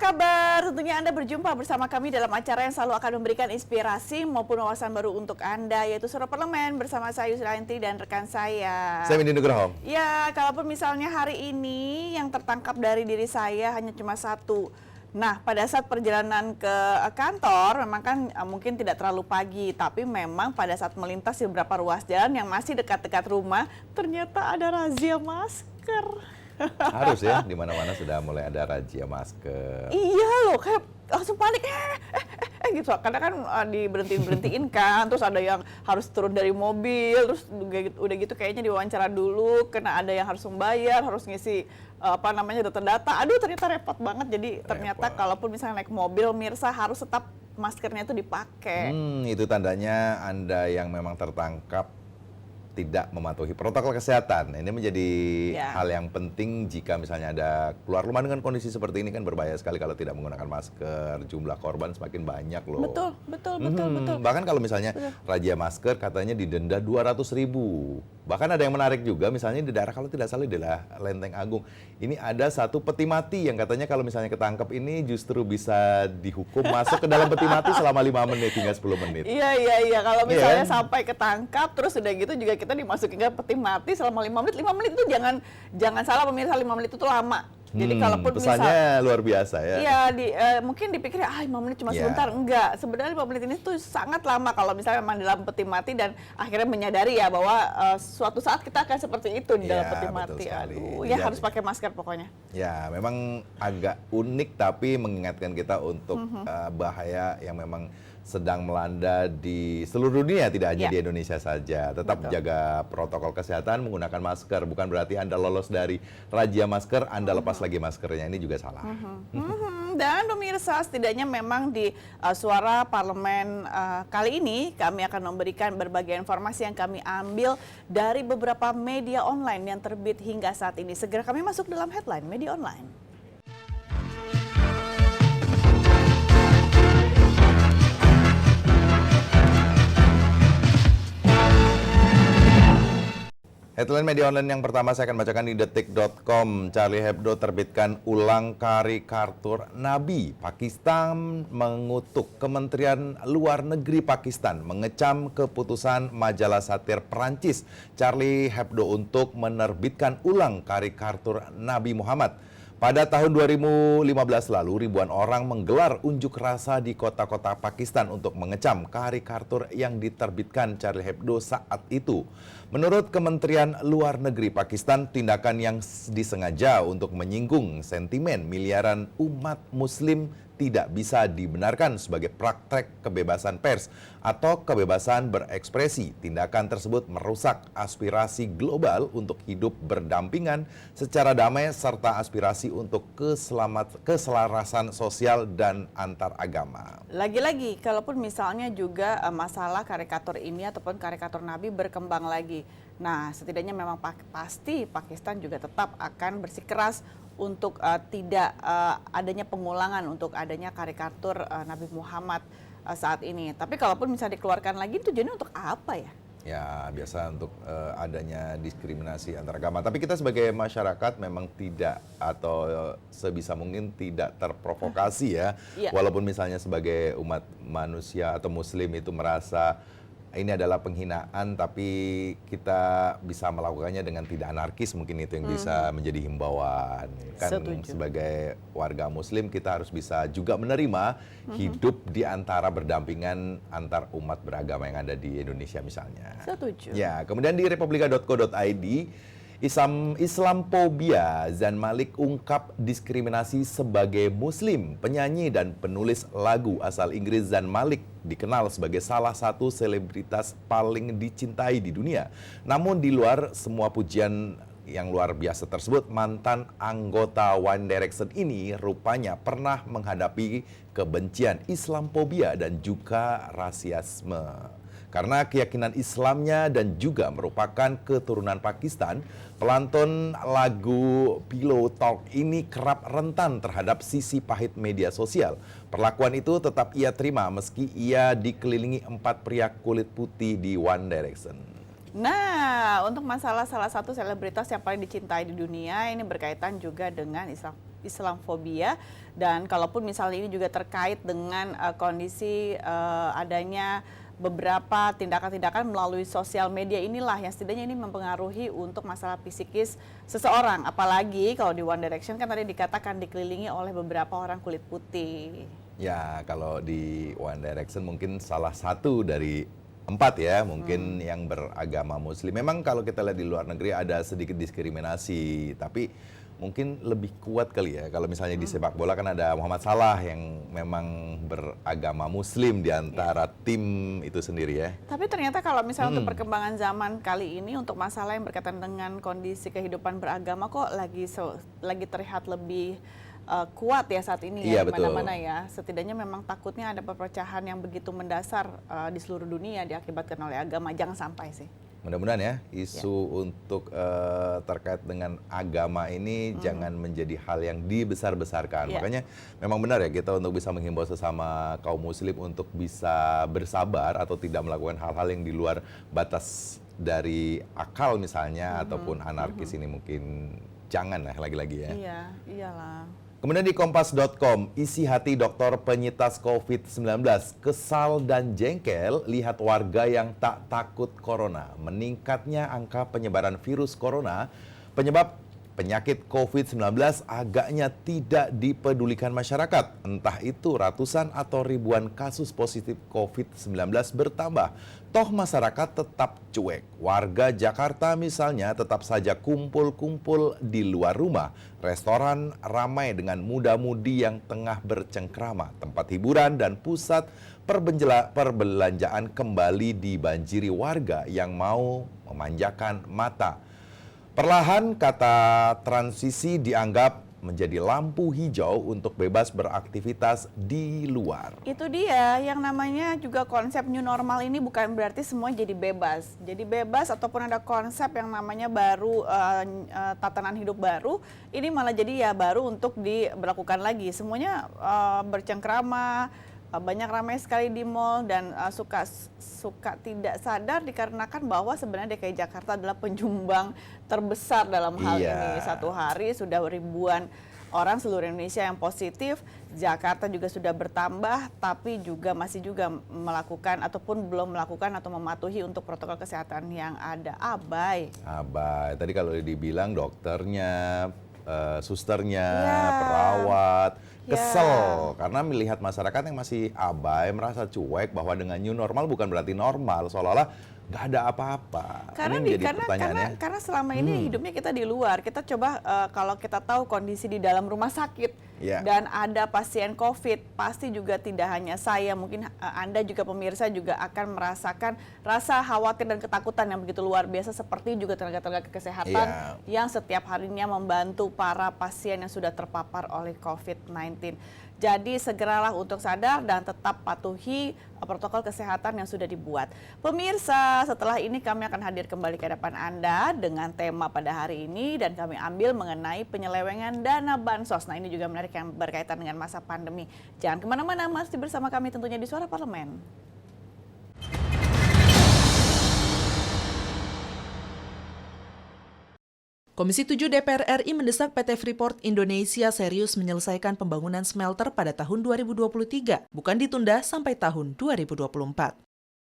kabar? Tentunya Anda berjumpa bersama kami dalam acara yang selalu akan memberikan inspirasi maupun wawasan baru untuk Anda, yaitu Suara Parlemen bersama saya Yusrianti dan rekan saya. Saya Windy Nugroho. Ya, kalaupun misalnya hari ini yang tertangkap dari diri saya hanya cuma satu. Nah, pada saat perjalanan ke kantor, memang kan mungkin tidak terlalu pagi, tapi memang pada saat melintas di beberapa ruas jalan yang masih dekat-dekat rumah, ternyata ada razia masker. Harus ya, di mana-mana sudah mulai ada razia masker. Iya loh, kayak langsung panik, gitu. Karena kan diberhentiin kan, terus ada yang harus turun dari mobil, terus udah gitu kayaknya diwawancara dulu, karena ada yang harus membayar, harus ngisi data-data. Aduh, ternyata repot banget. Jadi ternyata kalaupun misalnya naik mobil, mirsa harus tetap maskernya itu dipakai. Itu tandanya Anda yang memang tertangkap tidak mematuhi protokol kesehatan. Ini menjadi hal yang penting jika misalnya ada keluar rumah dengan kondisi seperti ini, kan berbahaya sekali kalau tidak menggunakan masker. Jumlah korban semakin banyak loh. Betul. Bahkan kalau misalnya razia masker katanya didenda 200.000. Bahkan ada yang menarik juga, misalnya di daerah, kalau tidak salah di daerah Lenteng Agung, ini ada satu peti mati yang katanya kalau misalnya ketangkep ini justru bisa dihukum masuk ke dalam peti mati selama 5 menit hingga 10 menit. Iya. Kalau misalnya sampai ketangkap, terus udah gitu juga kita dimasukin ke peti mati selama 5 menit. 5 menit itu jangan salah pemirsa, 5 menit itu lama. Jadi kalaupun pesannya luar biasa ya. Iya, mungkin dipikir 5 menit cuma sebentar. Enggak, sebenarnya 5 menit ini tuh sangat lama kalau misalnya memang dalam peti mati dan akhirnya menyadari ya bahwa suatu saat kita akan seperti itu di dalam peti mati. Aduh, ya harus pakai masker pokoknya. Ya, memang agak unik tapi mengingatkan kita untuk bahaya yang memang sedang melanda di seluruh dunia, tidak hanya di Indonesia saja. Tetap jaga protokol kesehatan, menggunakan masker. Bukan berarti Anda lolos dari razia masker, Anda lepas lagi maskernya. Ini juga salah. Dan pemirsa, setidaknya memang di Suara Parlemen kali ini kami akan memberikan berbagai informasi yang kami ambil dari beberapa media online yang terbit hingga saat ini. Segera kami masuk dalam headline media online. Headline media online yang pertama saya akan bacakan di detik.com. Charlie Hebdo terbitkan ulang karikatur Nabi. Pakistan mengutuk Kementerian Luar Negeri Pakistan mengecam keputusan majalah satir Perancis Charlie Hebdo untuk menerbitkan ulang karikatur Nabi Muhammad. Pada tahun 2015 lalu, ribuan orang menggelar unjuk rasa di kota-kota Pakistan untuk mengecam karikatur yang diterbitkan Charlie Hebdo saat itu. Menurut Kementerian Luar Negeri Pakistan, tindakan yang disengaja untuk menyinggung sentimen miliaran umat Muslim tidak bisa dibenarkan sebagai praktek kebebasan pers atau kebebasan berekspresi. Tindakan tersebut merusak aspirasi global untuk hidup berdampingan secara damai serta aspirasi untuk keselarasan sosial dan antar agama. Lagi-lagi, kalaupun misalnya juga masalah karikatur ini ataupun karikatur Nabi berkembang lagi. Nah, setidaknya memang pasti Pakistan juga tetap akan bersikeras untuk tidak adanya pengulangan untuk adanya karikatur Nabi Muhammad saat ini. Tapi kalaupun misalnya dikeluarkan lagi, itu jadi untuk apa ya? Ya, biasa untuk adanya diskriminasi antar agama. Tapi kita sebagai masyarakat memang tidak atau sebisa mungkin tidak terprovokasi ya. Walaupun misalnya sebagai umat manusia atau muslim itu merasa ini adalah penghinaan, tapi kita bisa melakukannya dengan tidak anarkis, mungkin itu yang bisa menjadi himbauan. Kan sebagai warga muslim kita harus bisa juga menerima hidup di antara berdampingan antar umat beragama yang ada di Indonesia misalnya. Setuju. Ya, kemudian di republika.co.id, Islamophobia, Zayn Malik ungkap diskriminasi sebagai muslim. Penyanyi dan penulis lagu asal Inggris Zayn Malik dikenal sebagai salah satu selebritas paling dicintai di dunia. Namun di luar semua pujian yang luar biasa tersebut, mantan anggota One Direction ini rupanya pernah menghadapi kebencian, Islamophobia dan juga rasiisme. Karena keyakinan Islamnya dan juga merupakan keturunan Pakistan, pelantun lagu Pillow Talk ini kerap rentan terhadap sisi pahit media sosial. Perlakuan itu tetap ia terima meski ia dikelilingi 4 pria kulit putih di One Direction. Nah, untuk masalah salah satu selebritas yang paling dicintai di dunia ini berkaitan juga dengan Islamfobia, dan kalaupun misalnya ini juga terkait dengan kondisi adanya beberapa tindakan-tindakan melalui sosial media inilah yang setidaknya ini mempengaruhi untuk masalah psikis seseorang. Apalagi kalau di One Direction kan tadi dikatakan dikelilingi oleh beberapa orang kulit putih. Ya, kalau di One Direction mungkin salah satu dari 4 ya, mungkin yang beragama Muslim. Memang kalau kita lihat di luar negeri ada sedikit diskriminasi, tapi mungkin lebih kuat kali ya. Kalau misalnya di sepak bola kan ada Muhammad Salah yang memang beragama Muslim di antara tim itu sendiri ya. Tapi ternyata kalau misalnya untuk perkembangan zaman kali ini untuk masalah yang berkaitan dengan kondisi kehidupan beragama kok lagi terlihat lebih kuat ya saat ini Iya, ya di betul. mana-mana ya. Setidaknya memang takutnya ada perpecahan yang begitu mendasar di seluruh dunia diakibatkan oleh agama. Jangan sampai sih. Mudah-mudahan ya isu untuk terkait dengan agama ini jangan menjadi hal yang dibesar-besarkan. Iya. Makanya memang benar ya kita untuk bisa menghimbau sesama kaum muslim untuk bisa bersabar atau tidak melakukan hal-hal yang di luar batas dari akal misalnya ataupun anarkis ini mungkin jangan lah lagi-lagi ya. Iya, iyalah. Kemudian di kompas.com, isi hati dokter penyintas COVID-19, kesal dan jengkel lihat warga yang tak takut corona. Meningkatnya angka penyebaran virus corona, penyebab penyakit COVID-19 agaknya tidak dipedulikan masyarakat. Entah itu ratusan atau ribuan kasus positif COVID-19 bertambah. Toh masyarakat tetap cuek. Warga Jakarta misalnya tetap saja kumpul-kumpul di luar rumah. Restoran ramai dengan muda-mudi yang tengah bercengkrama. Tempat hiburan dan pusat perbelanjaan kembali dibanjiri warga yang mau memanjakan mata. Perlahan kata transisi dianggap menjadi lampu hijau untuk bebas beraktivitas di luar. Itu dia, yang namanya juga konsep new normal ini bukan berarti semua jadi bebas. Jadi bebas ataupun ada konsep yang namanya baru, tatanan hidup baru, ini malah jadi ya baru untuk diberlakukan lagi. Semuanya bercengkrama, banyak ramai sekali di mall dan suka tidak sadar dikarenakan bahwa sebenarnya DKI Jakarta adalah penyumbang terbesar dalam hal ini. Satu hari sudah ribuan orang seluruh Indonesia yang positif. Jakarta juga sudah bertambah, tapi juga masih juga melakukan ataupun belum melakukan atau mematuhi untuk protokol kesehatan yang ada. Abai. Tadi kalau dibilang dokternya, susternya, Ya. perawat, Ya. kesel karena melihat masyarakat yang masih abai, merasa cuek bahwa dengan new normal bukan berarti normal, seolah-olah nggak ada apa-apa. Ini menjadi pertanyaannya. Karena selama ini hidupnya kita di luar, kita coba kalau kita tahu kondisi di dalam rumah sakit Ya. dan ada pasien COVID, pasti juga tidak hanya saya, mungkin Anda juga pemirsa juga akan merasakan rasa khawatir dan ketakutan yang begitu luar biasa, seperti juga tenaga-tenaga kesehatan yang setiap harinya membantu para pasien yang sudah terpapar oleh COVID-19. Jadi segeralah untuk sadar dan tetap patuhi protokol kesehatan yang sudah dibuat. Pemirsa, setelah ini kami akan hadir kembali ke hadapan Anda dengan tema pada hari ini dan kami ambil mengenai penyelewengan dana bansos. Nah, ini juga menarik yang berkaitan dengan masa pandemi. Jangan kemana-mana, masih bersama kami tentunya di Suara Parlemen. Komisi 7 DPR RI mendesak PT Freeport Indonesia serius menyelesaikan pembangunan smelter pada tahun 2023, bukan ditunda sampai tahun 2024.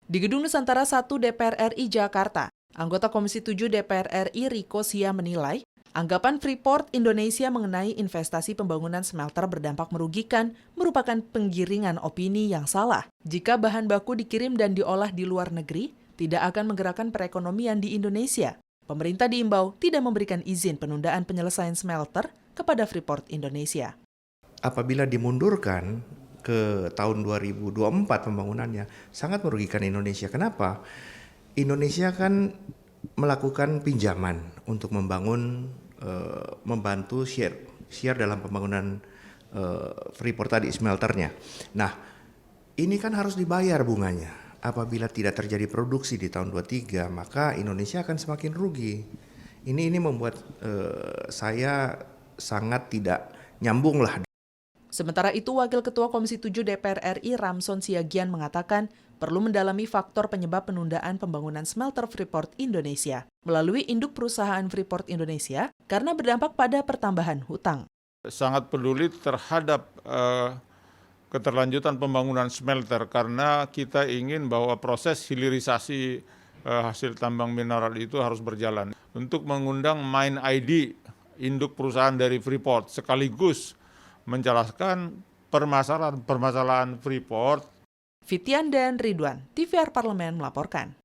Di Gedung Nusantara 1 DPR RI Jakarta, anggota Komisi 7 DPR RI Riko Sia menilai, anggapan Freeport Indonesia mengenai investasi pembangunan smelter berdampak merugikan merupakan penggiringan opini yang salah. Jika bahan baku dikirim dan diolah di luar negeri, tidak akan menggerakkan perekonomian di Indonesia. Pemerintah diimbau tidak memberikan izin penundaan penyelesaian smelter kepada Freeport Indonesia. Apabila dimundurkan ke tahun 2024 pembangunannya, sangat merugikan Indonesia. Kenapa? Indonesia kan melakukan pinjaman untuk membantu share dalam pembangunan Freeport tadi, smelternya. Nah, ini kan harus dibayar bunganya. Apabila tidak terjadi produksi di tahun 23, maka Indonesia akan semakin rugi. Ini membuat saya sangat tidak nyambung lah. Sementara itu, Wakil Ketua Komisi 7 DPR RI Ramson Siagian mengatakan perlu mendalami faktor penyebab penundaan pembangunan smelter Freeport Indonesia melalui induk perusahaan Freeport Indonesia karena berdampak pada pertambahan hutang. Sangat peduli terhadap keterlanjutan pembangunan smelter karena kita ingin bahwa proses hilirisasi hasil tambang mineral itu harus berjalan. Untuk mengundang Mine ID, induk perusahaan dari Freeport, sekaligus menjelaskan permasalahan Freeport. Fitian dan Ridwan, TVR Parlemen melaporkan.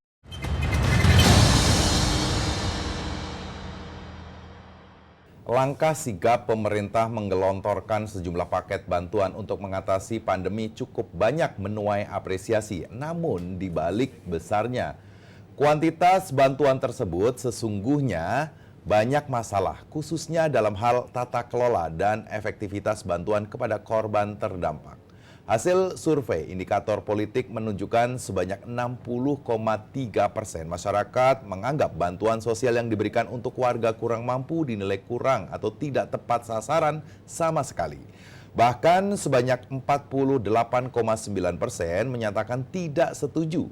Langkah sigap pemerintah menggelontorkan sejumlah paket bantuan untuk mengatasi pandemi cukup banyak menuai apresiasi. Namun di balik besarnya kuantitas bantuan tersebut sesungguhnya banyak masalah, khususnya dalam hal tata kelola dan efektivitas bantuan kepada korban terdampak. Hasil survei indikator politik menunjukkan sebanyak 60,3% masyarakat menganggap bantuan sosial yang diberikan untuk warga kurang mampu dinilai kurang atau tidak tepat sasaran sama sekali. Bahkan sebanyak 48,9% menyatakan tidak setuju.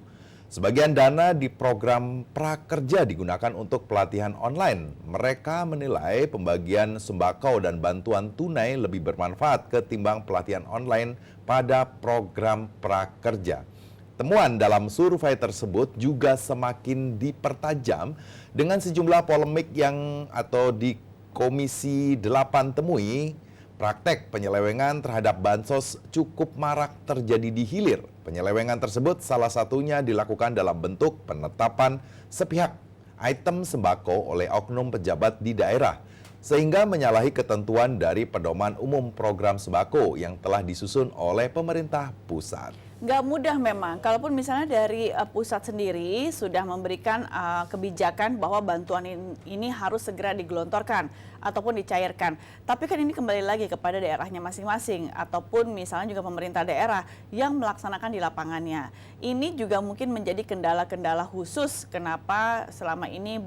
Sebagian dana di program prakerja digunakan untuk pelatihan online. Mereka menilai pembagian sembako dan bantuan tunai lebih bermanfaat ketimbang pelatihan online pada program prakerja. Temuan dalam survei tersebut juga semakin dipertajam dengan sejumlah polemik di Komisi 8 temui. Praktek penyelewengan terhadap bansos cukup marak terjadi di hilir. Penyelewengan tersebut salah satunya dilakukan dalam bentuk penetapan sepihak item sembako oleh oknum pejabat di daerah, sehingga menyalahi ketentuan dari pedoman umum program sembako yang telah disusun oleh pemerintah pusat. Nggak mudah memang, kalaupun misalnya dari pusat sendiri sudah memberikan kebijakan bahwa bantuan ini harus segera digelontorkan ataupun dicairkan. Tapi kan ini kembali lagi kepada daerahnya masing-masing ataupun misalnya juga pemerintah daerah yang melaksanakan di lapangannya. Ini juga mungkin menjadi kendala-kendala khusus kenapa selama ini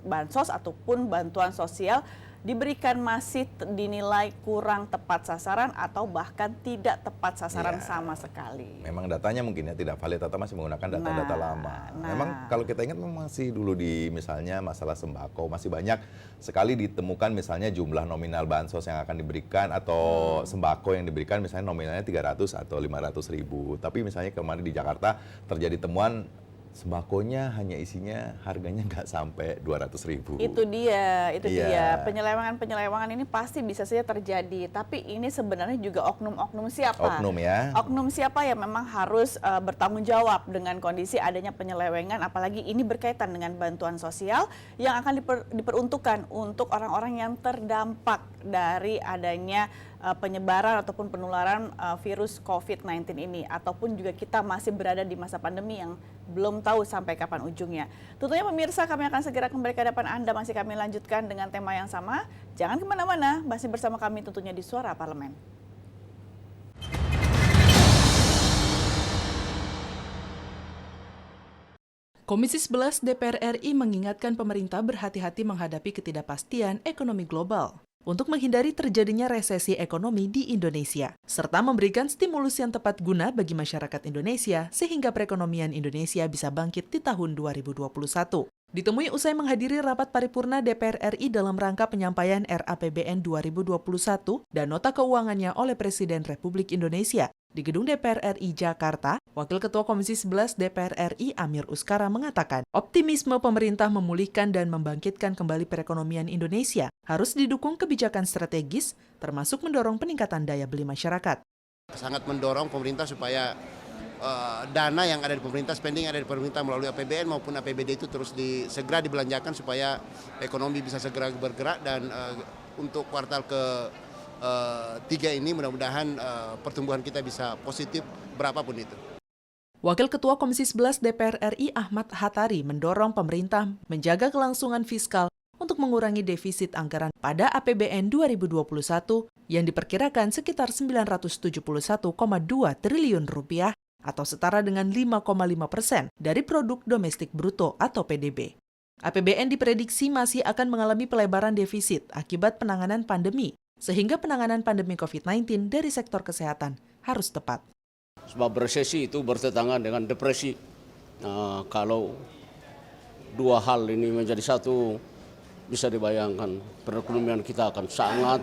bansos ataupun bantuan sosial diberikan masih dinilai kurang tepat sasaran atau bahkan tidak tepat sasaran sama sekali. Memang datanya mungkin ya tidak valid atau masih menggunakan data-data lama. Memang kalau kita ingat memang masih dulu di misalnya masalah sembako masih banyak sekali ditemukan misalnya jumlah nominal bansos yang akan diberikan atau sembako yang diberikan misalnya nominalnya 300 atau 500 ribu. Tapi misalnya kemarin di Jakarta terjadi temuan sembakonya hanya isinya harganya nggak sampai 200 ribu. Itu dia. Penyelewengan ini pasti bisa saja terjadi. Tapi ini sebenarnya juga oknum-oknum siapa? Oknum ya. Oknum siapa yang memang harus bertanggung jawab dengan kondisi adanya penyelewengan. Apalagi ini berkaitan dengan bantuan sosial yang akan diperuntukkan untuk orang-orang yang terdampak dari adanya penyebaran ataupun penularan virus COVID-19 ini. Ataupun juga kita masih berada di masa pandemi yang belum tahu sampai kapan ujungnya. Tentunya pemirsa, kami akan segera kembali ke hadapan Anda. Masih kami lanjutkan dengan tema yang sama. Jangan kemana-mana, masih bersama kami tentunya di Suara Parlemen. Komisi 11 DPR RI mengingatkan pemerintah berhati-hati menghadapi ketidakpastian ekonomi global untuk menghindari terjadinya resesi ekonomi di Indonesia, serta memberikan stimulus yang tepat guna bagi masyarakat Indonesia sehingga perekonomian Indonesia bisa bangkit di tahun 2021. Ditemui usai menghadiri rapat paripurna DPR RI dalam rangka penyampaian RAPBN 2021 dan nota keuangannya oleh Presiden Republik Indonesia di Gedung DPR RI Jakarta, Wakil Ketua Komisi 11 DPR RI Amir Uskara mengatakan, optimisme pemerintah memulihkan dan membangkitkan kembali perekonomian Indonesia harus didukung kebijakan strategis, termasuk mendorong peningkatan daya beli masyarakat. Sangat mendorong pemerintah supaya dana yang ada di pemerintah, spending yang ada di pemerintah melalui APBN maupun APBD itu terus segera dibelanjakan supaya ekonomi bisa segera bergerak dan untuk kuartal ke-3 ini mudah-mudahan pertumbuhan kita bisa positif berapapun itu. Wakil Ketua Komisi 11 DPR RI Ahmad Hattari mendorong pemerintah menjaga kelangsungan fiskal untuk mengurangi defisit anggaran pada APBN 2021 yang diperkirakan sekitar 971,2 triliun rupiah atau setara dengan 5,5% dari produk domestik bruto atau PDB. APBN diprediksi masih akan mengalami pelebaran defisit akibat penanganan pandemi Sehingga penanganan pandemi COVID-19 dari sektor kesehatan harus tepat. Sebab resesi itu bertentangan dengan depresi. Nah, kalau dua hal ini menjadi satu, bisa dibayangkan perekonomian kita akan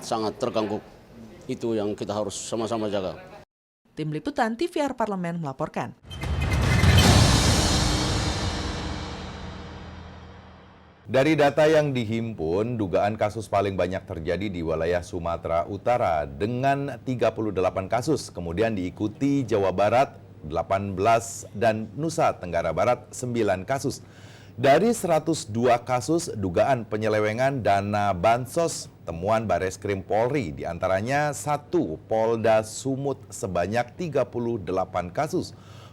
sangat terganggu. Itu yang kita harus sama-sama jaga. Tim Liputan TVR Parlemen melaporkan. Dari data yang dihimpun, dugaan kasus paling banyak terjadi di wilayah Sumatera Utara dengan 38 kasus, kemudian diikuti Jawa Barat 18 dan Nusa Tenggara Barat 9 kasus. Dari 102 kasus dugaan penyelewengan dana bansos, temuan Bareskrim Polri diantaranya 1 Polda Sumut sebanyak 38 kasus.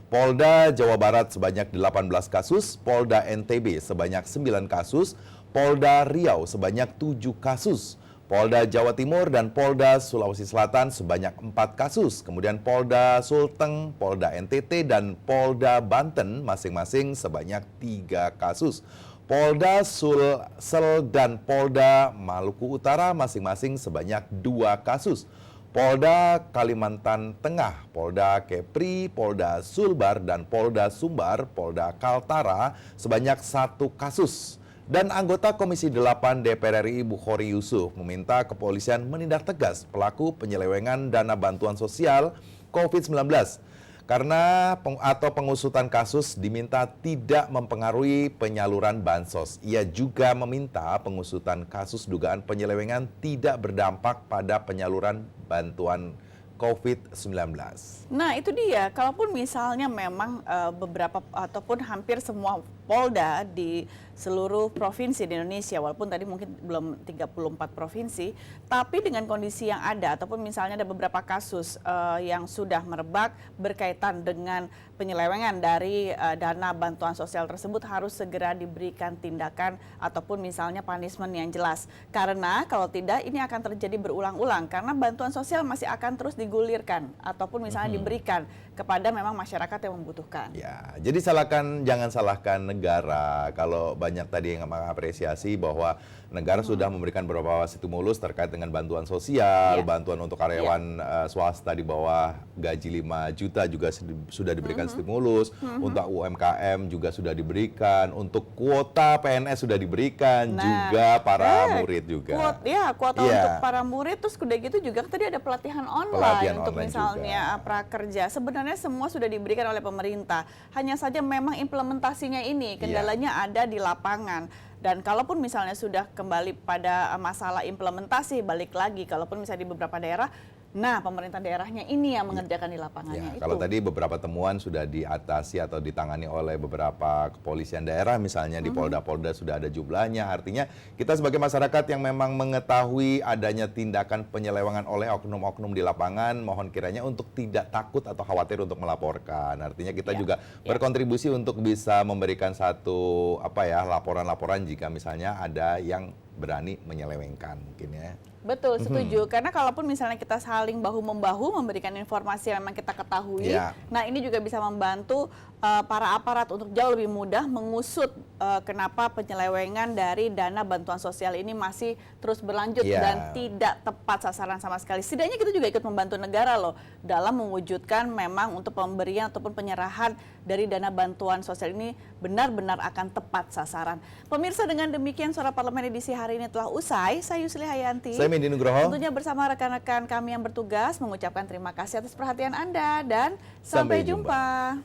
Polda Jawa Barat sebanyak 18 kasus, Polda NTB sebanyak 9 kasus, Polda Riau sebanyak 7 kasus, Polda Jawa Timur dan Polda Sulawesi Selatan sebanyak 4 kasus, kemudian Polda Sulteng, Polda NTT, dan Polda Banten masing-masing sebanyak 3 kasus. Polda Sulsel dan Polda Maluku Utara masing-masing sebanyak 2 kasus. Polda Kalimantan Tengah, Polda Kepri, Polda Sulbar, dan Polda Sumbar, Polda Kaltara sebanyak 1 kasus. Dan anggota Komisi 8 DPR RI Bukhari Yusuf meminta kepolisian menindak tegas pelaku penyelewengan dana bantuan sosial COVID-19. Karena pengusutan kasus diminta tidak mempengaruhi penyaluran bansos. Ia juga meminta pengusutan kasus dugaan penyelewengan tidak berdampak pada penyaluran bantuan COVID-19. Nah itu dia, kalaupun misalnya memang beberapa ataupun hampir semua Polda di seluruh provinsi di Indonesia, walaupun tadi mungkin belum 34 provinsi, tapi dengan kondisi yang ada ataupun misalnya ada beberapa kasus yang sudah merebak berkaitan dengan penyelewengan dari dana bantuan sosial tersebut harus segera diberikan tindakan ataupun misalnya punishment yang jelas. Karena kalau tidak ini akan terjadi berulang-ulang karena bantuan sosial masih akan terus digulirkan ataupun misalnya diberikan kepada memang masyarakat yang membutuhkan. Ya, jadi jangan salahkan negara kalau banyak tadi yang mengapresiasi bahwa negara sudah memberikan beberapa stimulus terkait dengan bantuan sosial, bantuan untuk karyawan swasta di bawah gaji 5 juta juga sudah diberikan stimulus, untuk UMKM juga sudah diberikan, untuk kuota PNS sudah diberikan, juga para murid juga. Kuota untuk para murid, terus udah gitu juga tadi ada pelatihan online untuk online misalnya prakerja. Sebenarnya semua sudah diberikan oleh pemerintah. Hanya saja memang implementasinya ini kendalanya ada di lapangan. Dan kalaupun misalnya sudah kembali pada masalah implementasi, balik lagi, kalaupun misalnya di beberapa daerah, nah pemerintah daerahnya ini yang mengerjakan di lapangannya itu. Kalau tadi beberapa temuan sudah diatasi atau ditangani oleh beberapa kepolisian daerah, misalnya di Polda-Polda sudah ada jumlahnya, artinya kita sebagai masyarakat yang memang mengetahui adanya tindakan penyelewengan oleh oknum-oknum di lapangan, mohon kiranya untuk tidak takut atau khawatir untuk melaporkan. Artinya kita juga berkontribusi untuk bisa memberikan satu laporan-laporan jika misalnya ada yang berani menyelewengkan mungkin ya. Betul, setuju. Karena kalaupun misalnya kita saling bahu-membahu memberikan informasi yang memang kita ketahui, nah ini juga bisa membantu para aparat untuk jauh lebih mudah mengusut kenapa penyelewengan dari dana bantuan sosial ini masih terus berlanjut dan tidak tepat sasaran sama sekali. Setidaknya kita juga ikut membantu negara loh dalam mewujudkan memang untuk pemberian ataupun penyerahan dari dana bantuan sosial ini benar-benar akan tepat sasaran. Pemirsa, dengan demikian Suara Parlemen edisi hari ini telah usai. Saya Yusli Hayanti. Saya Mendy Nugroho. Tentunya bersama rekan-rekan kami yang bertugas mengucapkan terima kasih atas perhatian Anda dan sampai jumpa.